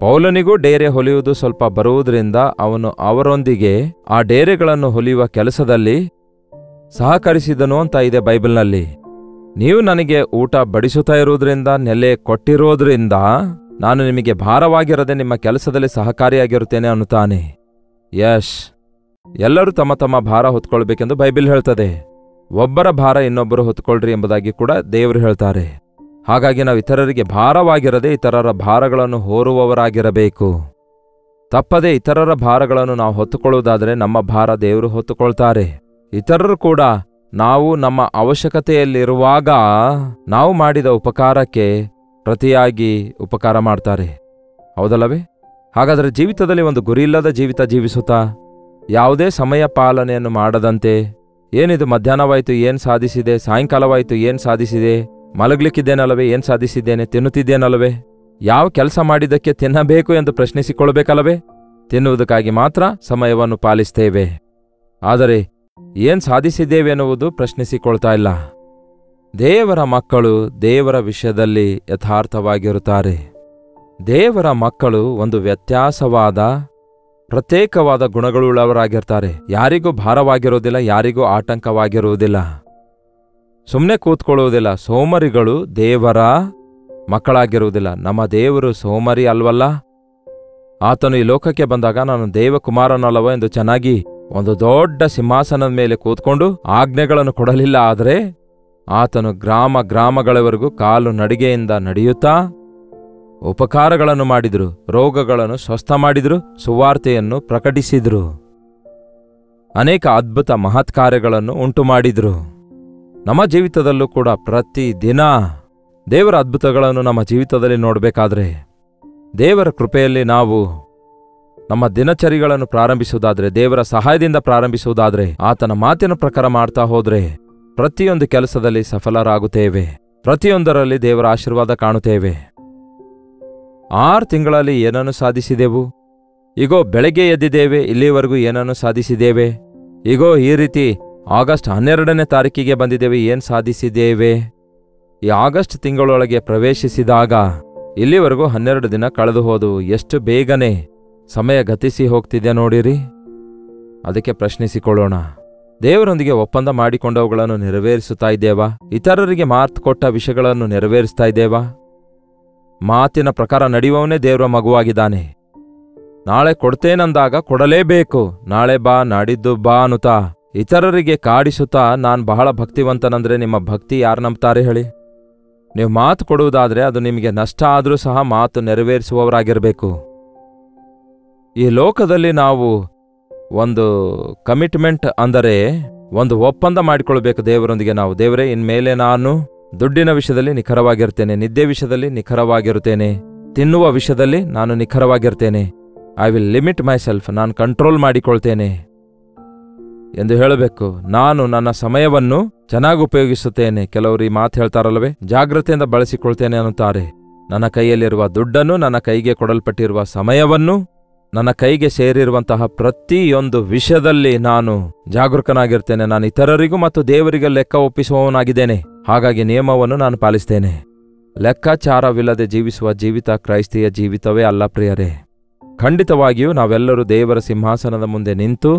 [SPEAKER 1] ಪೌಲನಿಗೂ ಡೇರೆ ಹೊಲಿಯುವುದು ಸ್ವಲ್ಪ ಬರುವುದರಿಂದ ಅವನು ಅವರೊಂದಿಗೆ ಆ ಡೇರೆಗಳನ್ನು ಹೊಲಿಯುವ ಕೆಲಸದಲ್ಲಿ ಸಹಕರಿಸಿದನು ಅಂತ ಇದೆ ಬೈಬಲ್ನಲ್ಲಿ. ನೀವು ನನಗೆ ಊಟ ಬಡಿಸುತ್ತಾ ಇರುವುದರಿಂದ, ನೆಲೆ ಕೊಟ್ಟಿರೋದ್ರಿಂದ ನಾನು ನಿಮಗೆ ಭಾರವಾಗಿರದೆ ನಿಮ್ಮ ಕೆಲಸದಲ್ಲಿ ಸಹಕಾರಿಯಾಗಿರುತ್ತೇನೆ ಅನ್ನುತ್ತಾನೆ. ಯಶ್, ಎಲ್ಲರೂ ತಮ್ಮ ತಮ್ಮ ಭಾರ ಹೊತ್ಕೊಳ್ಬೇಕೆಂದು ಬೈಬಲ್ ಹೇಳ್ತದೆ. ಒಬ್ಬರ ಭಾರ ಇನ್ನೊಬ್ಬರು ಹೊತ್ಕೊಳ್ರಿ ಎಂಬುದಾಗಿ ಕೂಡ ದೇವರು ಹೇಳ್ತಾರೆ. ಹಾಗಾಗಿ ನಾವು ಇತರರಿಗೆ ಭಾರವಾಗಿರದೆ ಇತರರ ಭಾರಗಳನ್ನು ಹೊರುವವರಾಗಿರಬೇಕು. ತಪ್ಪದೆ ಇತರರ ಭಾರಗಳನ್ನು ನಾವು ಹೊತ್ತುಕೊಳ್ಳುವುದಾದರೆ ನಮ್ಮ ಭಾರ ದೇವರು ಹೊತ್ತುಕೊಳ್ತಾರೆ. ಇತರರು ಕೂಡ ನಾವು ನಮ್ಮ ಅವಶ್ಯಕತೆಯಲ್ಲಿರುವಾಗ ನಾವು ಮಾಡಿದ ಉಪಕಾರಕ್ಕೆ ಪ್ರತಿಯಾಗಿ ಉಪಕಾರ ಮಾಡ್ತಾರೆ. ಹೌದಲ್ಲವೇ? ಹಾಗಾದರೆ ಜೀವಿತದಲ್ಲಿ ಒಂದು ಗುರಿಯಿಲ್ಲದ ಜೀವಿತ ಜೀವಿಸುತ್ತಾ, ಯಾವುದೇ ಸಮಯ ಪಾಲನೆಯನ್ನು ಮಾಡದಂತೆ, ಏನಿದು ಮಧ್ಯಾಹ್ನವಾಯಿತು ಏನು ಸಾಧಿಸಿದೆ, ಸಾಯಂಕಾಲವಾಯಿತು ಏನು ಸಾಧಿಸಿದೆ, ಮಲಗಲಿಕ್ಕಿದ್ದೇನಲ್ಲವೇ ಏನು ಸಾಧಿಸಿದ್ದೇನೆ, ತಿನ್ನುತ್ತಿದ್ದೇನಲ್ಲವೇ, ಯಾವ ಕೆಲಸ ಮಾಡಿದ್ದಕ್ಕೆ ತಿನ್ನಬೇಕು ಎಂದು ಪ್ರಶ್ನಿಸಿಕೊಳ್ಳಬೇಕಲ್ಲವೇ? ತಿನ್ನುವುದಕ್ಕಾಗಿ ಮಾತ್ರ ಸಮಯವನ್ನು ಪಾಲಿಸ್ತೇವೆ, ಆದರೆ ಏನು ಸಾಧಿಸಿದ್ದೇವೆ ಎನ್ನುವುದು ಪ್ರಶ್ನಿಸಿಕೊಳ್ತಾ ಇಲ್ಲ. ದೇವರ ಮಕ್ಕಳು ದೇವರ ವಿಷಯದಲ್ಲಿ ಯಥಾರ್ಥವಾಗಿರುತ್ತಾರೆ. ದೇವರ ಮಕ್ಕಳು ಒಂದು ವ್ಯತ್ಯಾಸವಾದ ಪ್ರತ್ಯೇಕವಾದ ಗುಣಗಳುಳ್ಳವರಾಗಿರ್ತಾರೆ. ಯಾರಿಗೂ ಭಾರವಾಗಿರುವುದಿಲ್ಲ, ಯಾರಿಗೂ ಆಟಂಕವಾಗಿರುವುದಿಲ್ಲ, ಸುಮ್ಮನೆ ಕೂತ್ಕೊಳ್ಳುವುದಿಲ್ಲ. ಸೋಮರಿಗಳು ದೇವರ ಮಕ್ಕಳಾಗಿರುವುದಿಲ್ಲ. ನಮ್ಮ ದೇವರು ಸೋಮರಿ ಅಲ್ವಲ್ಲ. ಆತನು ಈ ಲೋಕಕ್ಕೆ ಬಂದಾಗ ನಾನು ದೇವಕುಮಾರನಲ್ಲವ ಎಂದು ಚೆನ್ನಾಗಿ ಒಂದು ದೊಡ್ಡ ಸಿಂಹಾಸನದ ಮೇಲೆ ಕೂತ್ಕೊಂಡು ಆಜ್ಞೆಗಳನ್ನು ಕೊಡಲಿಲ್ಲ. ಆದರೆ ಆತನು ಗ್ರಾಮ ಗ್ರಾಮಗಳವರೆಗೂ ಕಾಲು ನಡಿಗೆಯಿಂದ ನಡೆಯುತ್ತಾ ಉಪಕಾರಗಳನ್ನು ಮಾಡಿದ್ರು, ರೋಗಗಳನ್ನು ಸ್ವಸ್ಥ ಮಾಡಿದ್ರು, ಸುವಾರ್ತೆಯನ್ನು ಪ್ರಕಟಿಸಿದ್ರು, ಅನೇಕ ಅದ್ಭುತ ಮಹತ್ಕಾರ್ಯಗಳನ್ನು ಉಂಟು ಮಾಡಿದ್ರು. ನಮ್ಮ ಜೀವಿತದಲ್ಲೂ ಕೂಡ ಪ್ರತಿ ದಿನ ದೇವರ ಅದ್ಭುತಗಳನ್ನು ನಮ್ಮ ಜೀವಿತದಲ್ಲಿ ನೋಡಬೇಕಾದ್ರೆ, ದೇವರ ಕೃಪೆಯಲ್ಲಿ ನಾವು ನಮ್ಮ ದಿನಚರಿಗಳನ್ನು ಪ್ರಾರಂಭಿಸುವುದಾದರೆ, ದೇವರ ಸಹಾಯದಿಂದ ಪ್ರಾರಂಭಿಸುವುದಾದರೆ, ಆತನ ಮಾತಿನ ಪ್ರಕಾರ ಮಾಡ್ತಾ ಹೋದ್ರೆ ಪ್ರತಿಯೊಂದು ಕೆಲಸದಲ್ಲಿ ಸಫಲರಾಗುತ್ತೇವೆ. ಪ್ರತಿಯೊಂದರಲ್ಲಿ ದೇವರ ಆಶೀರ್ವಾದ ಕಾಣುತ್ತೇವೆ. 6 ತಿಂಗಳಲ್ಲಿ ಏನನ್ನು ಸಾಧಿಸಿದೆವು? ಈಗೋ ಬೆಳಗ್ಗೆ ಎದ್ದಿದ್ದೇವೆ, ಇಲ್ಲಿವರೆಗೂ ಏನನ್ನು ಸಾಧಿಸಿದ್ದೇವೆ? ಈಗೋ ಈ ರೀತಿ ಆಗಸ್ಟ್ 12ನೇ ತಾರೀಕಿಗೆ ಬಂದಿದ್ದೇವೆ, ಏನು ಸಾಧಿಸಿದ್ದೇವೆ? ಈ ಆಗಸ್ಟ್ ತಿಂಗಳೊಳಗೆ ಪ್ರವೇಶಿಸಿದಾಗ ಇಲ್ಲಿವರೆಗೂ 12 ದಿನ ಕಳೆದು ಹೋದವು. ಎಷ್ಟು ಬೇಗನೆ ಸಮಯ ಗತಿಸಿ ಹೋಗ್ತಿದೆ ನೋಡಿರಿ. ಅದಕ್ಕೆ ಪ್ರಶ್ನಿಸಿಕೊಳ್ಳೋಣ, ದೇವರೊಂದಿಗೆ ಒಪ್ಪಂದ ಮಾಡಿಕೊಂಡವುಗಳನ್ನು ನೆರವೇರಿಸುತ್ತಾ ಇದ್ದೇವಾ? ಇತರರಿಗೆ ಮಾತು ಕೊಟ್ಟ ವಿಷಯಗಳನ್ನು ನೆರವೇರಿಸ್ತಾ ಇದ್ದೇವಾ? ಮಾತಿನ ಪ್ರಕಾರ ನಡೆಯುವವನೇ ದೇವರ ಮಗುವಾಗಿದ್ದಾನೆ. ನಾಳೆ ಕೊಡ್ತೇನಂದಾಗ ಕೊಡಲೇಬೇಕು. ನಾಳೆ ಬಾ, ನಾಡಿದ್ದು ಬಾ ಅನ್ನುತ್ತಾ ಇತರರಿಗೆ ಕಾಡಿಸುತ್ತಾ ನಾನು ಬಹಳ ಭಕ್ತಿವಂತನಂದ್ರೆ ನಿಮ್ಮ ಭಕ್ತಿ ಯಾರು ನಂಬ್ತಾರೆ ಹೇಳಿ? ನೀವು ಮಾತು ಕೊಡುವುದಾದರೆ ಅದು ನಿಮಗೆ ನಷ್ಟ ಆದರೂ ಸಹ ಮಾತು ನೆರವೇರಿಸುವವರಾಗಿರಬೇಕು. ಈ ಲೋಕದಲ್ಲಿ ನಾವು ಒಂದು ಕಮಿಟ್ಮೆಂಟ್ ಅಂದರೆ ಒಂದು ಒಪ್ಪಂದ ಮಾಡಿಕೊಳ್ಬೇಕು ದೇವರೊಂದಿಗೆ. ನಾವು ದೇವರೇ, ಇನ್ಮೇಲೆ ನಾನು ದುಡ್ಡಿನ ವಿಷಯದಲ್ಲಿ ನಿಖರವಾಗಿರ್ತೇನೆ, ನಿದ್ದೆ ವಿಷಯದಲ್ಲಿ ನಿಖರವಾಗಿರುತ್ತೇನೆ, ತಿನ್ನುವ ವಿಷಯದಲ್ಲಿ ನಾನು ನಿಖರವಾಗಿರ್ತೇನೆ. I will limit myself, ನಾನು ಕಂಟ್ರೋಲ್ ಮಾಡಿಕೊಳ್ತೇನೆ ಎಂದು ಹೇಳಬೇಕು. ನಾನು ನನ್ನ ಸಮಯವನ್ನು ಚೆನ್ನಾಗಿ ಉಪಯೋಗಿಸುತ್ತೇನೆ. ಕೆಲವರು ಈ ಮಾತು ಹೇಳ್ತಾರಲ್ಲವೇ, ಜಾಗ್ರತೆಯಿಂದ ಬಳಸಿಕೊಳ್ತೇನೆ ಅನ್ನುತ್ತಾರೆ. ನನ್ನ ಕೈಯಲ್ಲಿರುವ ದುಡ್ಡನ್ನು, ನನ್ನ ಕೈಗೆ ಕೊಡಲ್ಪಟ್ಟಿರುವ ಸಮಯವನ್ನು, ನನ್ನ ಕೈಗೆ ಸೇರಿರುವಂತಹ ಪ್ರತಿಯೊಂದು ವಿಷಯದಲ್ಲಿ ನಾನು ಜಾಗರೂಕನಾಗಿರ್ತೇನೆ. ನಾನು ಇತರರಿಗೂ ಮತ್ತು ದೇವರಿಗೆ ಲೆಕ್ಕ ಒಪ್ಪಿಸುವವನಾಗಿದ್ದೇನೆ. ಹಾಗಾಗಿ ನಿಯಮವನ್ನು ನಾನು ಪಾಲಿಸ್ತೇನೆ. ಲೆಕ್ಕಾಚಾರವಿಲ್ಲದೆ ಜೀವಿಸುವ ಜೀವಿತ ಕ್ರೈಸ್ತಿಯ ಜೀವಿತವೇ ಅಲ್ಲ ಪ್ರಿಯರೇ. ಖಂಡಿತವಾಗಿಯೂ ನಾವೆಲ್ಲರೂ ದೇವರ ಸಿಂಹಾಸನದ ಮುಂದೆ ನಿಂತು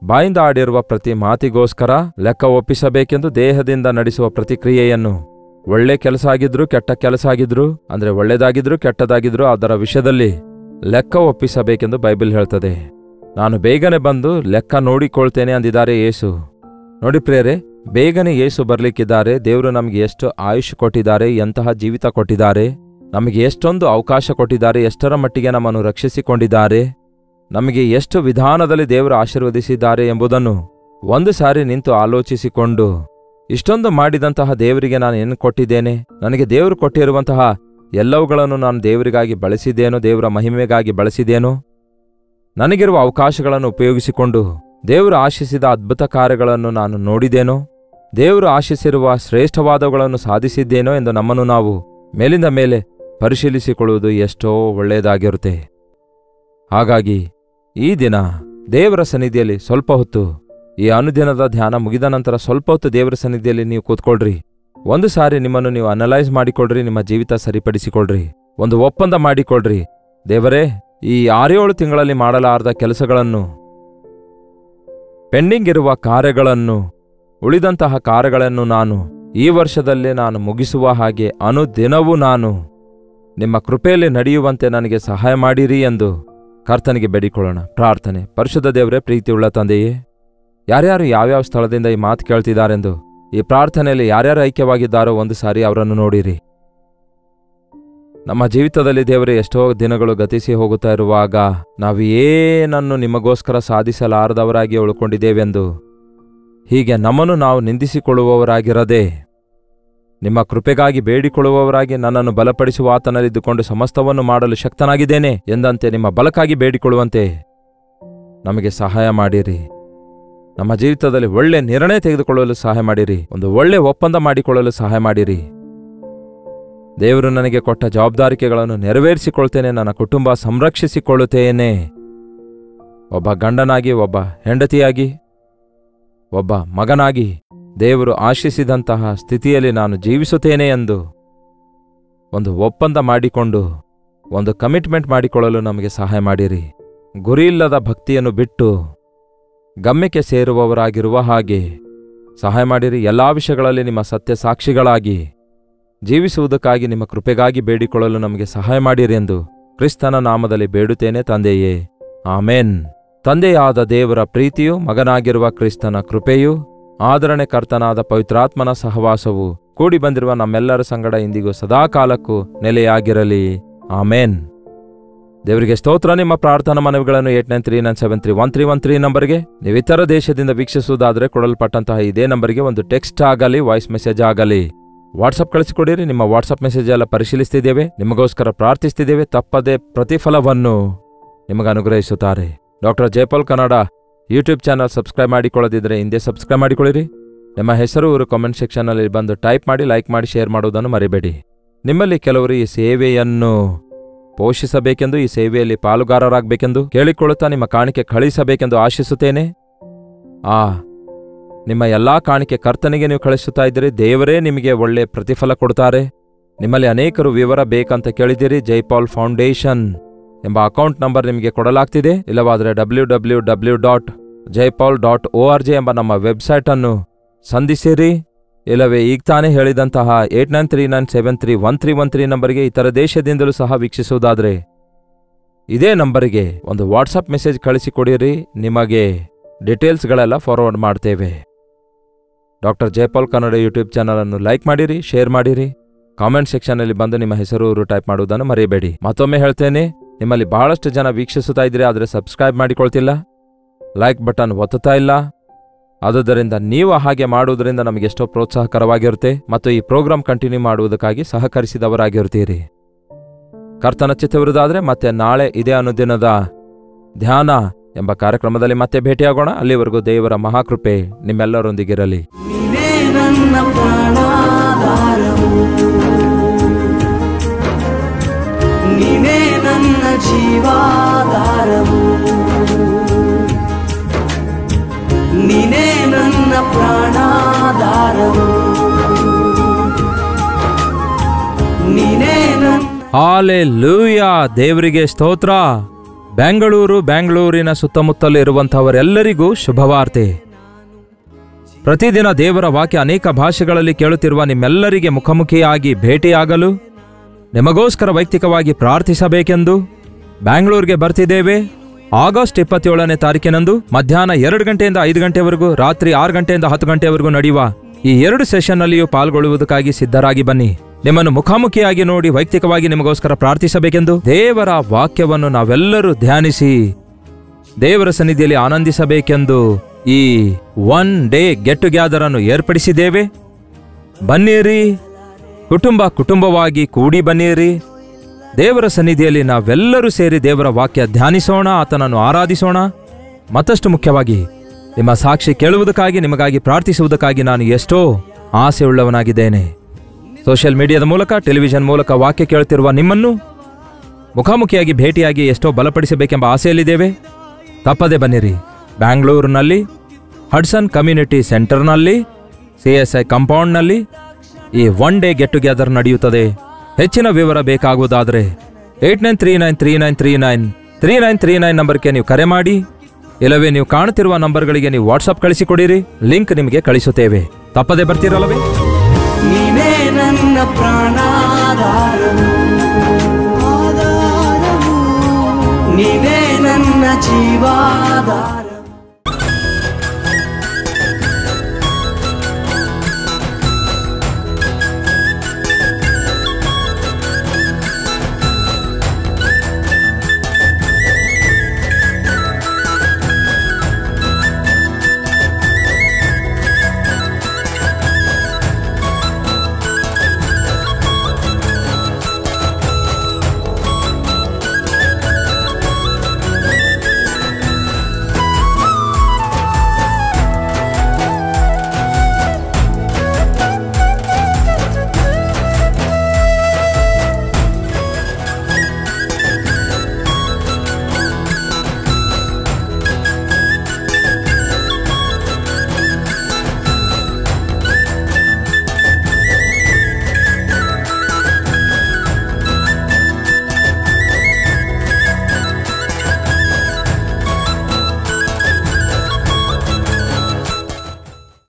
[SPEAKER 1] ಬಾಯಿಂದ ಆಡಿರುವ ಪ್ರತಿ ಮಾತಿಗೋಸ್ಕರ ಲೆಕ್ಕ ಒಪ್ಪಿಸಬೇಕೆಂದು ದೇಹದಿಂದ ನಡೆಸುವ ಪ್ರತಿಕ್ರಿಯೆಯನ್ನು, ಒಳ್ಳೆ ಕೆಲಸ ಆಗಿದ್ರು ಕೆಟ್ಟ ಕೆಲಸ ಆಗಿದ್ರು, ಅಂದ್ರೆ ಒಳ್ಳೆದಾಗಿದ್ರು ಕೆಟ್ಟದಾಗಿದ್ರು, ಅದರ ವಿಷಯದಲ್ಲಿ ಲೆಕ್ಕ ಒಪ್ಪಿಸಬೇಕೆಂದು ಬೈಬಲ್ ಹೇಳ್ತದೆ. ನಾನು ಬೇಗನೆ ಬಂದು ಲೆಕ್ಕ ನೋಡಿಕೊಳ್ತೇನೆ ಅಂದಿದ್ದಾರೆ ಯೇಸು. ನೋಡಿ ಪ್ರಿಯರೇ, ಬೇಗನೆ ಯೇಸು ಬರ್ಲಿಕ್ಕಿದ್ದಾರೆ. ದೇವರು ನಮಗೆ ಎಷ್ಟು ಆಯುಷ್ ಕೊಟ್ಟಿದ್ದಾರೆ, ಎಂತಹ ಜೀವಿತ ಕೊಟ್ಟಿದ್ದಾರೆ, ನಮಗೆ ಎಷ್ಟೊಂದು ಅವಕಾಶ ಕೊಟ್ಟಿದ್ದಾರೆ, ಎಷ್ಟರ ಮಟ್ಟಿಗೆ ನಮ್ಮನ್ನು ರಕ್ಷಿಸಿಕೊಂಡಿದ್ದಾರೆ, ನಮಗೆ ಎಷ್ಟು ವಿಧಾನದಲ್ಲಿ ದೇವರು ಆಶೀರ್ವದಿಸಿದ್ದಾರೆ ಎಂಬುದನ್ನು ಒಂದು ಸಾರಿ ನಿಂತು ಆಲೋಚಿಸಿಕೊಂಡು, ಇಷ್ಟೊಂದು ಮಾಡಿದಂತಹ ದೇವರಿಗೆ ನಾನು ಏನು ಕೊಟ್ಟಿದ್ದೇನೆ, ನನಗೆ ದೇವರು ಕೊಟ್ಟಿರುವಂತಹ ಎಲ್ಲವುಗಳನ್ನು ನಾನು ದೇವರಿಗಾಗಿ ಬಳಸಿದ್ದೇನೋ, ದೇವರ ಮಹಿಮೆಗಾಗಿ ಬಳಸಿದ್ದೇನೋ, ನನಗಿರುವ ಅವಕಾಶಗಳನ್ನು ಉಪಯೋಗಿಸಿಕೊಂಡು ದೇವರು ಆಶಿಸಿದ ಅದ್ಭುತ ಕಾರ್ಯಗಳನ್ನು ನಾನು ನೋಡಿದ್ದೇನೋ, ದೇವರು ಆಶಿಸಿರುವ ಶ್ರೇಷ್ಠವಾದವುಗಳನ್ನು ಸಾಧಿಸಿದ್ದೇನೋ ಎಂದು ನಮ್ಮನ್ನು ನಾವು ಮೇಲಿಂದ ಮೇಲೆ ಪರಿಶೀಲಿಸಿಕೊಳ್ಳುವುದು ಎಷ್ಟೋ ಒಳ್ಳೆಯದಾಗಿರುತ್ತೆ. ಹಾಗಾಗಿ ಈ ದಿನ ದೇವರ ಸನ್ನಿಧಿಯಲ್ಲಿ ಸ್ವಲ್ಪ ಹೊತ್ತು, ಈ ಅನುದಿನದ ಧ್ಯಾನ ಮುಗಿದ ನಂತರ ಸ್ವಲ್ಪ ಹೊತ್ತು ದೇವರ ಸನ್ನಿಧಿಯಲ್ಲಿ ನೀವು ಕೂತ್ಕೊಳ್ರಿ. ಒಂದು ಸಾರಿ ನಿಮ್ಮನ್ನು ನೀವು ಅನಲೈಸ್ ಮಾಡಿಕೊಳ್ರಿ, ನಿಮ್ಮ ಜೀವಿತ ಸರಿಪಡಿಸಿಕೊಳ್ರಿ, ಒಂದು ಒಪ್ಪಂದ ಮಾಡಿಕೊಳ್ರಿ. ದೇವರೇ, ಈ 6-7 ತಿಂಗಳಲ್ಲಿ ಮಾಡಲಾರದ ಕೆಲಸಗಳನ್ನು, ಪೆಂಡಿಂಗ್ ಇರುವ ಕಾರ್ಯಗಳನ್ನು, ಉಳಿದಂತಹ ಕಾರ್ಯಗಳನ್ನು ನಾನು ಈ ವರ್ಷದಲ್ಲಿ ನಾನು ಮುಗಿಸುವ ಹಾಗೆ ಅನುದಿನವೂ ನಾನು ನಿಮ್ಮ ಕೃಪೆಯಲ್ಲಿ ನಡೆಯುವಂತೆ ನನಗೆ ಸಹಾಯ ಮಾಡಿರಿ ಎಂದು ಕರ್ತನಿಗೆ ಬೇಡಿಕೊಳ್ಳೋಣ. ಪ್ರಾರ್ಥನೆ. ಪರಿಶುದ್ಧ ದೇವರೇ, ಪ್ರೀತಿಯುಳ್ಳ ತಂದೆಯೇ, ಯಾರ್ಯಾರು ಯಾವ್ಯಾವ ಸ್ಥಳದಿಂದ ಈ ಮಾತು ಕೇಳ್ತಿದ್ದಾರೆಂದು, ಈ ಪ್ರಾರ್ಥನೆಯಲ್ಲಿ ಯಾರ್ಯಾರು ಐಕ್ಯವಾಗಿದ್ದಾರೋ ಒಂದು ಸಾರಿ ಅವರನ್ನು ನೋಡಿರಿ. ನಮ್ಮ ಜೀವಿತದಲ್ಲಿ ದೇವರೇ ಎಷ್ಟೋ ದಿನಗಳು ಗತಿಸಿ ಹೋಗುತ್ತಾ ಇರುವಾಗ ನಾವು ಏನನ್ನು ನಿಮಗೋಸ್ಕರ ಸಾಧಿಸಲಾರದವರಾಗಿ ಉಳ್ಕೊಂಡಿದ್ದೇವೆಂದು ಹೀಗೆ ನಮ್ಮನ್ನು ನಾವು ನಿಂದಿಸಿಕೊಳ್ಳುವವರಾಗಿರದೆ ನಿಮ್ಮ ಕೃಪೆಗಾಗಿ ಬೇಡಿಕೊಳ್ಳುವವರಾಗಿ ನನ್ನನ್ನು ಬಲಪಡಿಸುವ ಆತನಲ್ಲಿದ್ದುಕೊಂಡು ಸಮಸ್ತವನ್ನು ಮಾಡಲು ಶಕ್ತನಾಗಿದ್ದೇನೆ ಎಂದಂತೆ ನಿಮ್ಮ ಬಲಕ್ಕಾಗಿ ಬೇಡಿಕೊಳ್ಳುವಂತೆ ನಮಗೆ ಸಹಾಯ ಮಾಡಿರಿ. ನಮ್ಮ ಜೀವಿತದಲ್ಲಿ ಒಳ್ಳೆ ನಿರ್ಣಯ ತೆಗೆದುಕೊಳ್ಳಲು ಸಹಾಯ ಮಾಡಿರಿ. ಒಂದು ಒಳ್ಳೆ ಒಪ್ಪಂದ ಮಾಡಿಕೊಳ್ಳಲು ಸಹಾಯ ಮಾಡಿರಿ. ದೇವರು ನನಗೆ ಕೊಟ್ಟ ಜವಾಬ್ದಾರಿಕೆಗಳನ್ನು ನೆರವೇರಿಸಿಕೊಳ್ತೇನೆ. ನನ್ನ ಕುಟುಂಬ ಸಂರಕ್ಷಿಸಿಕೊಳ್ಳುತ್ತೇನೆ. ಒಬ್ಬ ಗಂಡನಾಗಿ, ಒಬ್ಬ ಹೆಂಡತಿಯಾಗಿ, ಒಬ್ಬ ಮಗನಾಗಿ ದೇವರು ಆಶಿಸಿದಂತಹ ಸ್ಥಿತಿಯಲ್ಲಿ ನಾನು ಜೀವಿಸುತ್ತೇನೆ ಎಂದು ಒಂದು ಒಪ್ಪಂದ ಮಾಡಿಕೊಂಡು ಒಂದು ಕಮಿಟ್ಮೆಂಟ್ ಮಾಡಿಕೊಳ್ಳಲು ನಮಗೆ ಸಹಾಯ ಮಾಡಿರಿ. ಗುರಿಯಿಲ್ಲದ ಭಕ್ತಿಯನ್ನು ಬಿಟ್ಟು ಗಮ್ಯಕ್ಕೆ ಸೇರುವವರಾಗಿರುವ ಹಾಗೆ ಸಹಾಯ ಮಾಡಿರಿ. ಎಲ್ಲ ವಿಷಯಗಳಲ್ಲಿ ನಿಮ್ಮ ಸತ್ಯ ಸಾಕ್ಷಿಗಳಾಗಿ ಜೀವಿಸುವುದಕ್ಕಾಗಿ ನಿಮ್ಮ ಕೃಪೆಗಾಗಿ ಬೇಡಿಕೊಳ್ಳಲು ನಮಗೆ ಸಹಾಯ ಮಾಡಿರಿ ಎಂದು ಕ್ರಿಸ್ತನ ನಾಮದಲ್ಲಿ ಬೇಡುತ್ತೇನೆ ತಂದೆಯೇ, ಆಮೇನ್. ತಂದೆಯಾದ ದೇವರ ಪ್ರೀತಿಯು, ಮಗನಾಗಿರುವ ಕ್ರಿಸ್ತನ ಕೃಪೆಯು, ಆದರಣೆ ಕರ್ತನಾದ ಪವಿತ್ರಾತ್ಮನ ಸಹವಾಸವು ಕೂಡಿ ಬಂದಿರುವ ನಮ್ಮೆಲ್ಲರ ಸಂಗಡ ಇಂದಿಗೂ ಸದಾಕಾಲಕ್ಕೂ ನೆಲೆಯಾಗಿರಲಿ. ಆಮೇನ್. ದೇವರಿಗೆ ಸ್ತೋತ್ರ. ನಿಮ್ಮ ಪ್ರಾರ್ಥನಾ ಮನವಿಗಳನ್ನು 8939731313 ನಂಬರ್ಗೆ, ನೀವು ಇತರ ದೇಶದಿಂದ ವೀಕ್ಷಿಸುವುದಾದರೆ ಕೊಡಲ್ಪಟ್ಟಂತಹ ಇದೇ ನಂಬರ್ಗೆ ಒಂದು ಟೆಕ್ಸ್ಟ್ ಆಗಲಿ, ವಾಯ್ಸ್ ಮೆಸೇಜ್ ಆಗಲಿ, ವಾಟ್ಸಪ್ ಕಳಿಸಿಕೊಡಿರಿ. ನಿಮ್ಮ ವಾಟ್ಸಪ್ ಮೆಸೇಜ್ ಎಲ್ಲ ಪರಿಶೀಲಿಸ್ತಿದ್ದೇವೆ, ನಿಮಗೋಸ್ಕರ ಪ್ರಾರ್ಥಿಸ್ತಿದ್ದೇವೆ. ತಪ್ಪದೆ ಪ್ರತಿಫಲವನ್ನು ನಿಮಗೆ ಅನುಗ್ರಹಿಸುತ್ತಾರೆ. Doctor Jaipal Kannada YouTube channel subscribe ಮಾಡಿಕೊಳ್ಳದಿದ್ದರೆ ಹಿಂದೆ ಸಬ್ಸ್ಕ್ರೈಬ್ ಮಾಡಿಕೊಳ್ಳಿರಿ. ನಿಮ್ಮ ಹೆಸರು ಊರು ಕಾಮೆಂಟ್ ಸೆಕ್ಷನ್ನಲ್ಲಿ ಬಂದು ಟೈಪ್ ಮಾಡಿ, ಲೈಕ್ ಮಾಡಿ, ಶೇರ್ ಮಾಡುವುದನ್ನು ಮರಿಬೇಡಿ. ನಿಮ್ಮಲ್ಲಿ ಕೆಲವರು ಈ ಸೇವೆಯನ್ನು ಪೋಷಿಸಬೇಕೆಂದು, ಈ ಸೇವೆಯಲ್ಲಿ ಪಾಲುಗಾರರಾಗಬೇಕೆಂದು ಕೇಳಿಕೊಳ್ಳುತ್ತಾ ನಿಮ್ಮ ಕಾಣಿಕೆ ಕಳಿಸಬೇಕೆಂದು ಆಶಿಸುತ್ತೇನೆ. ನಿಮ್ಮ ಎಲ್ಲಾ ಕಾಣಿಕೆ ಕರ್ತನಿಗೆ ನೀವು ಕಳಿಸುತ್ತಾ ಇದ್ದೀರಿ. ದೇವರೇ ನಿಮಗೆ ಒಳ್ಳೆ ಪ್ರತಿಫಲ ಕೊಡ್ತಾರೆ. ನಿಮ್ಮಲ್ಲಿ ಅನೇಕರು ವಿವರ ಬೇಕಂತ ಕೇಳಿದ್ದೀರಿ. ಜೈಪಾಲ್ ಫೌಂಡೇಶನ್ ಎಂಬ ಅಕೌಂಟ್ ನಂಬರ್ ನಿಮಗೆ ಕೊಡಲಾಗ್ತಿದೆ. ಇಲ್ಲವಾದರೆ www.jaipal.org ಎಂಬ ನಮ್ಮ ವೆಬ್ಸೈಟ್ ಅನ್ನು ಸಂಧಿಸಿರಿ. ಇಲ್ಲವೇ ಈಗ ತಾನೇ ಹೇಳಿದಂತಹ 8939731313 ನಂಬರ್ಗೆ ಇತರ ದೇಶದಿಂದಲೂ ಸಹ ವೀಕ್ಷಿಸುವುದಾದರೆ ಇದೇ ನಂಬರಿಗೆ ಒಂದು ವಾಟ್ಸಪ್ ಮೆಸೇಜ್ ಕಳಿಸಿಕೊಡಿರಿ. ನಿಮಗೆ ಡೀಟೇಲ್ಸ್ಗಳೆಲ್ಲ ಫಾರ್ವರ್ಡ್ ಮಾಡ್ತೇವೆ. ಡಾಕ್ಟರ್ ಜೈಪಾಲ್ ಕನ್ನಡ ಯೂಟ್ಯೂಬ್ ಚಾನಲನ್ನು ಲೈಕ್ ಮಾಡಿರಿ, ಶೇರ್ ಮಾಡಿರಿ. ಕಾಮೆಂಟ್ ಸೆಕ್ಷನ್ನಲ್ಲಿ ಬಂದು ನಿಮ್ಮ ಹೆಸರು ಊರು ಟೈಪ್ ಮಾಡುವುದನ್ನು ಮರೆಯಬೇಡಿ. ಮತ್ತೊಮ್ಮೆ ಹೇಳ್ತೇನೆ, ನಿಮ್ಮಲ್ಲಿ ಬಹಳಷ್ಟು ಜನ ವೀಕ್ಷಿಸುತ್ತಾ ಇದ್ದೀರಿ, ಆದರೆ ಸಬ್ಸ್ಕ್ರೈಬ್ ಮಾಡಿಕೊಳ್ತಿಲ್ಲ, ಲೈಕ್ ಬಟನ್ ಒತ್ತುತ್ತಾ ಇಲ್ಲ. ಆದುದರಿಂದ ನೀವು ಹಾಗೆ ಮಾಡುವುದರಿಂದ ನಮಗೆಷ್ಟೋ ಪ್ರೋತ್ಸಾಹಕರವಾಗಿರುತ್ತೆ ಮತ್ತು ಈ ಪ್ರೋಗ್ರಾಂ ಕಂಟಿನ್ಯೂ ಮಾಡುವುದಕ್ಕಾಗಿ ಸಹಕರಿಸಿದವರಾಗಿರ್ತೀರಿ. ಕರ್ತನ ಚಿತ್ತವಿರುವುದಾದರೆ ಮತ್ತೆ ನಾಳೆ ಇದೇ ಅನುದಿನದ ಧ್ಯಾನ ಎಂಬ ಕಾರ್ಯಕ್ರಮದಲ್ಲಿ ಮತ್ತೆ ಭೇಟಿಯಾಗೋಣ. ಅಲ್ಲಿವರೆಗೂ ದೇವರ ಮಹಾಕೃಪೆ ನಿಮ್ಮೆಲ್ಲರೊಂದಿಗಿರಲಿ.
[SPEAKER 2] ನೀನೇ ನನ್ನ ಜೀವಾಧಾರವು, ನೀನೇ ನನ್ನ ಪ್ರಾಣಾಧಾರವು, ನೀನೇ ನನ್ನ.
[SPEAKER 1] ಹಾಲೆಲೂಯಾ. ದೇವರಿಗೆ ಸ್ತೋತ್ರ. ಬೆಂಗಳೂರಿನ ಸುತ್ತಮುತ್ತಲು ಇರುವಂಥವರೆಲ್ಲರಿಗೂ ಶುಭವಾರ್ತೆ. ಪ್ರತಿದಿನ ದೇವರ ವಾಕ್ಯ ಅನೇಕ ಭಾಷೆಗಳಲ್ಲಿ ಕೇಳುತ್ತಿರುವ ನಿಮ್ಮೆಲ್ಲರಿಗೆ ಮುಖಾಮುಖಿಯಾಗಿ ಭೇಟಿಯಾಗಲು, ನಿಮಗೋಸ್ಕರ ವೈಯಕ್ತಿಕವಾಗಿ ಪ್ರಾರ್ಥಿಸಬೇಕೆಂದು ಬ್ಯಾಂಗ್ಳೂರ್ಗೆ ಬರ್ತಿದ್ದೇವೆ. ಆಗಸ್ಟ್ 27ನೇ ತಾರೀಕಿನಂದು ಮಧ್ಯಾಹ್ನ 2 ಗಂಟೆಯಿಂದ 5 ಗಂಟೆವರೆಗೂ, ರಾತ್ರಿ 6 ಗಂಟೆಯಿಂದ 10 ಗಂಟೆವರೆಗೂ ನಡೆಯುವ ಈ 2 ಸೆಷನ್ನಲ್ಲಿಯೂ ಪಾಲ್ಗೊಳ್ಳುವುದಕ್ಕಾಗಿ ಸಿದ್ಧರಾಗಿ ಬನ್ನಿ. ನಿಮ್ಮನ್ನು ಮುಖಾಮುಖಿಯಾಗಿ ನೋಡಿ ವೈಯಕ್ತಿಕವಾಗಿ ನಿಮಗೋಸ್ಕರ ಪ್ರಾರ್ಥಿಸಬೇಕೆಂದು ದೇವರ ವಾಕ್ಯವನ್ನು ನಾವೆಲ್ಲರೂ ಧ್ಯಾನಿಸಿ ದೇವರ ಸನ್ನಿಧಿಯಲ್ಲಿ ಆನಂದಿಸಬೇಕೆಂದು ಈ 1 ಡೇ ಗೆಟ್ ಟುಗೆದರ್ ಅನ್ನು ಏರ್ಪಡಿಸಿದ್ದೇವೆ. ಬನ್ನಿರಿ, ಕುಟುಂಬವಾಗಿ ಕೂಡಿ ಬನ್ನಿರಿ. ದೇವರ ಸನ್ನಿಧಿಯಲ್ಲಿ ನಾವೆಲ್ಲರೂ ಸೇರಿ ದೇವರ ವಾಕ್ಯ ಧ್ಯಾನಿಸೋಣ, ಆತನನ್ನು ಆರಾಧಿಸೋಣ. ಮತ್ತಷ್ಟು ಮುಖ್ಯವಾಗಿ ನಿಮ್ಮ ಸಾಕ್ಷಿ ಕೇಳುವುದಕ್ಕಾಗಿ, ನಿಮಗಾಗಿ ಪ್ರಾರ್ಥಿಸುವುದಕ್ಕಾಗಿ ನಾನು ಎಷ್ಟೋ ಆಸೆಯುಳ್ಳವನಾಗಿದ್ದೇನೆ. ಸೋಷಿಯಲ್ ಮೀಡಿಯಾದ ಮೂಲಕ, ಟೆಲಿವಿಷನ್ ಮೂಲಕ ವಾಕ್ಯ ಕೇಳುತ್ತಿರುವ ನಿಮ್ಮನ್ನು ಮುಖಾಮುಖಿಯಾಗಿ ಭೇಟಿಯಾಗಿ ಎಷ್ಟೋ ಬಲಪಡಿಸಬೇಕೆಂಬ ಆಸೆಯಲ್ಲಿದ್ದೇವೆ. ತಪ್ಪದೆ ಬನ್ನಿರಿ. ಬ್ಯಾಂಗ್ಳೂರಿನಲ್ಲಿ ಹಡ್ಸನ್ ಕಮ್ಯುನಿಟಿ ಸೆಂಟರ್ನಲ್ಲಿ CSI ಕಾಂಪೌಂಡ್ನಲ್ಲಿ ಈ 1 ಡೇ ಗೆಟ್ ಟುಗೆದರ್ ನಡೆಯುತ್ತದೆ. ಹೆಚ್ಚಿನ ವಿವರ ಬೇಕಾಗುವುದಾದರೆ 8939393939 ನಂಬರ್ಗೆ ನೀವು ಕರೆ ಮಾಡಿ, ಇಲ್ಲವೇ ನೀವು ಕಾಣುತ್ತಿರುವ ನಂಬರ್ಗಳಿಗೆ ನೀವು ವಾಟ್ಸಪ್ ಕಳಿಸಿಕೊಡಿರಿ. ಲಿಂಕ್ ನಿಮಗೆ ಕಳಿಸುತ್ತೇವೆ. ತಪ್ಪದೆ ಬರ್ತೀರಲ್ಲವೇ?
[SPEAKER 2] ಪ್ರಾಣಾಧಾರವು, ನೀನೇ ನನ್ನ ಜೀವಾಧಾರ.